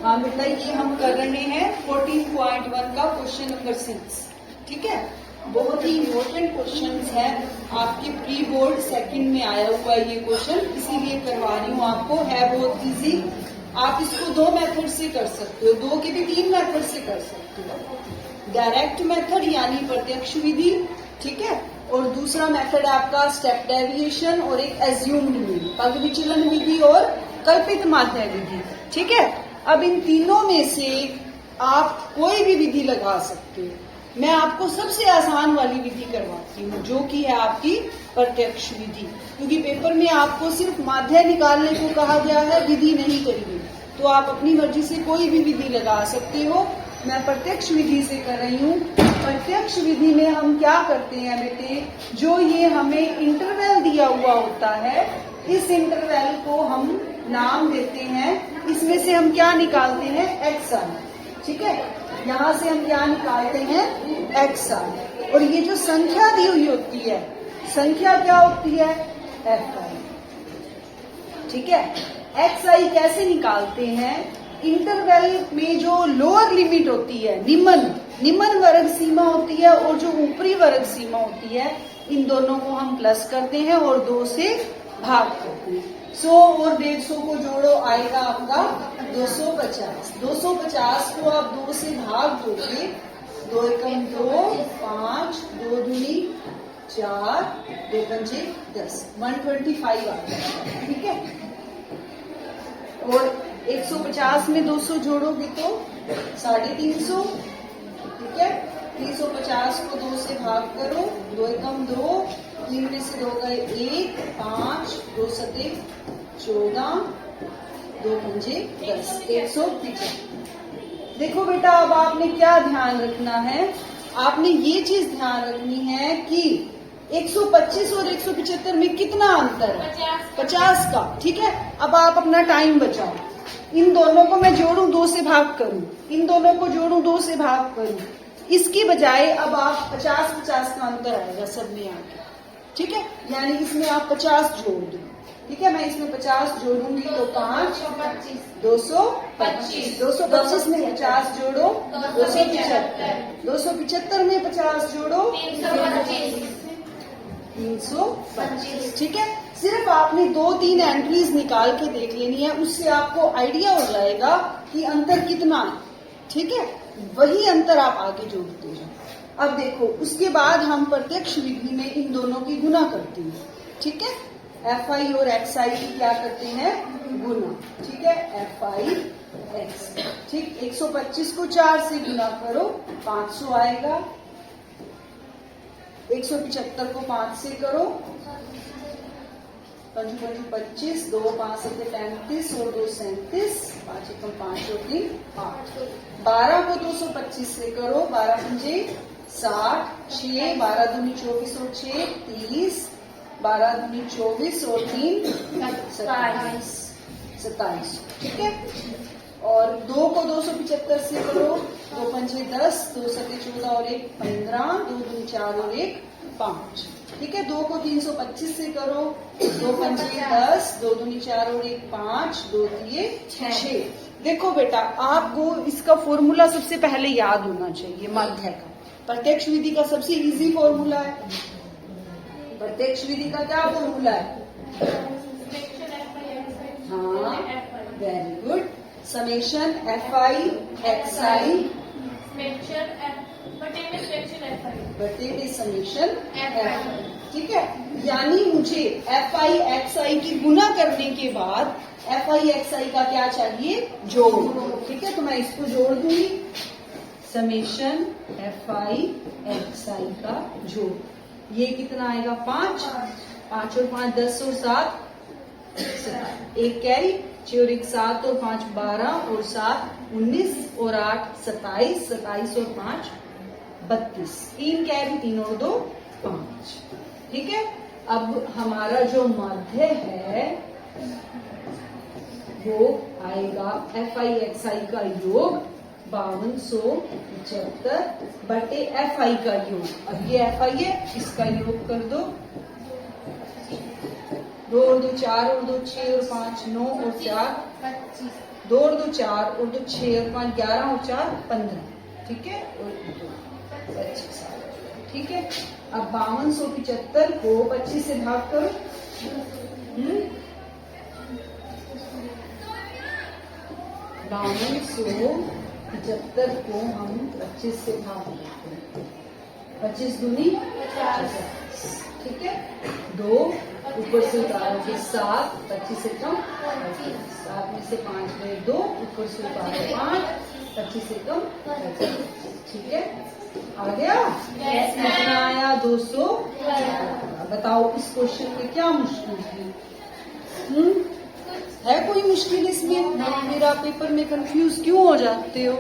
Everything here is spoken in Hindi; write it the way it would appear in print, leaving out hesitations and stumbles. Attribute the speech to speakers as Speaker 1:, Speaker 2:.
Speaker 1: हाँ बेटा, ये हम कर रहे हैं 14.1 का क्वेश्चन नंबर 6। ठीक है, बहुत ही इम्पोर्टेंट क्वेश्चन है, आपके प्री बोर्ड सेकंड में आया हुआ है ये क्वेश्चन, इसीलिए करवा रही हूँ आपको। है बहुत इजी, आप इसको 2 मेथड से कर सकते हो, 2 के भी 3 मेथड से कर सकते हो। डायरेक्ट मेथड यानी प्रत्यक्ष विधि, ठीक है, और दूसरा मेथड आपका स्टेप डेविएशन और एक एज्यूम्ड विधि, पग विचलन विधि और कल्पित माध्य विधि। ठीक है, अब इन तीनों में से आप कोई भी विधि लगा सकते हो। मैं आपको सबसे आसान वाली विधि करवाती हूँ, जो कि है आपकी प्रत्यक्ष विधि, क्योंकि पेपर में आपको सिर्फ माध्य निकालने को कहा गया है, विधि नहीं करी। तो आप अपनी मर्जी से कोई भी विधि लगा सकते हो। मैं प्रत्यक्ष विधि से कर रही हूँ। प्रत्यक्ष विधि में हम क्या करते हैं बेटे, जो ये हमें इंटरवल दिया हुआ होता है, इस इंटरवल को हम नाम देते हैं। इसमें से हम क्या निकालते हैं, एक्स आई। ठीक है, यहाँ से हम क्या निकालते हैं, एक्स आई। और ये जो संख्या दी हुई होती है, संख्या क्या होती है, एफ आई। ठीक है, एक्स आई कैसे निकालते हैं, इंटरवल में जो लोअर लिमिट होती है, निम्न वर्ग सीमा होती है, और जो ऊपरी वर्ग सीमा होती है, इन दोनों को हम प्लस करते हैं और 2 से भाग करते हैं। 100 और 150 को जोड़ो, आएगा आपका 250। 250 को आप 2 से भाग दोगे, 2 एकम 2, 5, 2 दूनी 4, 2 पंजे 10, 125 आता है। ठीक है, और 150 में 200 जोड़ोगे तो 350। ठीक है, 350 को 2 से भाग करो, 2 एकम 2, 3 में से 2 गए 1, 5, 2 सते 14, 2 पंजे 10, 175। देखो बेटा, अब आपने क्या ध्यान रखना है, आपने ये चीज ध्यान रखनी है कि 125 और 175 में कितना अंतर है, 50 का। ठीक है, अब आप अपना टाइम बचाओ। इन दोनों को मैं जोड़ूं, 2 से भाग करूं, इन दोनों को जोड़ूं, 2 से भाग करूं, इसकी बजाय अब आप 50-50 का अंतर आएगा सब में आके। ठीक है, यानी इसमें आप 50 जोड़ दो। ठीक है, मैं इसमें 50 जोड़ूंगी तो 5, 225, 225 में 50 जोड़ो, 275, 275 में 50 जोड़ो, 325। ठीक है, सिर्फ आपने 2-3 एंट्रीज निकाल के देख लेनी है, उससे आपको आइडिया हो जाएगा कि अंतर कितना है। ठीक है, वही अंतर आप आगे जोड़ते जाओ। अब देखो, उसके बाद हम प्रत्यक्ष विधि में इन दोनों की गुना करते हैं। ठीक है, एफ आई और एक्स आई की क्या करते हैं, गुना। ठीक है, एफ आई एक्स। ठीक, 125 को 4 से गुना करो, 500 आएगा। 175 को 5 से करो, 5 5 25, 2 5 से 35 और 2 37, 5 एकम 5 और 3 8। 12 को 225 से करो, 12 पंजे 60, 6, 12 दूनी 24 और 6 30, 12 दूनी 24 और 3 27। ठीक है, और 2 को 275 से करो, 2 पंजे 10, 2 सते 14 और 1 15, 2 दूनी 4 और 1 5। ठीक है, 2 को 325 से करो, 2 पंजे 10, 2 दूनी 4 और 1 5, 2 दिए 6। देखो बेटा, आपको इसका फॉर्मूला सबसे पहले याद होना चाहिए, माध्य का। प्रत्यक्ष विधि का सबसे इजी फॉर्मूला है। प्रत्यक्ष विधि का क्या फॉर्मूला है, हाँ very good, summation F I X I बटे में समेशन एफ आई। ठीक है, यानी मुझे एफ आई एक्स आई की गुना करने के बाद एफ आई एक्स आई का क्या चाहिए, जोड़। ठीक है, तो मैं इसको जोड़ दूंगी, समेशन एफ आई एक्स आई का जोड़। ये कितना आएगा, 5, 5 और 5 10 और 7 1 कैरी, 6 और 1 7 और 5 12 और 7 19 और 8 27, 27 और 5 32, 3 कैरी, 3 और 2 5। ठीक है, अब हमारा जो माध्य है वो आएगा एफ आई एक्स आई का योग 5275 बटे एफ आई का योग। अब ये एफ आई है, इसका योग कर दो, 2 और 2 4 और 2 6 और 5 9 और 4 2 और 2 4 और 2 6 और 5 11 और 4 15, ठीक है, और 2 25 आ गया, ठीक है। अब 5275 को 25 से भाग करो। 5275 को हम 25 से भाग देते हैं, 25 दूनी 50, ठीक है। 2 ऊपर से उतारोगे 7, 25 से कम 7 में से 5 गए 2, ऊपर से उतारो 5, 25 से कम 25, ठीक है। आ गया? कितना आया? 200। बताओ इस क्वेश्चन में क्या मुश्किल है कोई मुश्किल इसमें? फिर आप पेपर में कंफ्यूज क्यों हो जाते हो?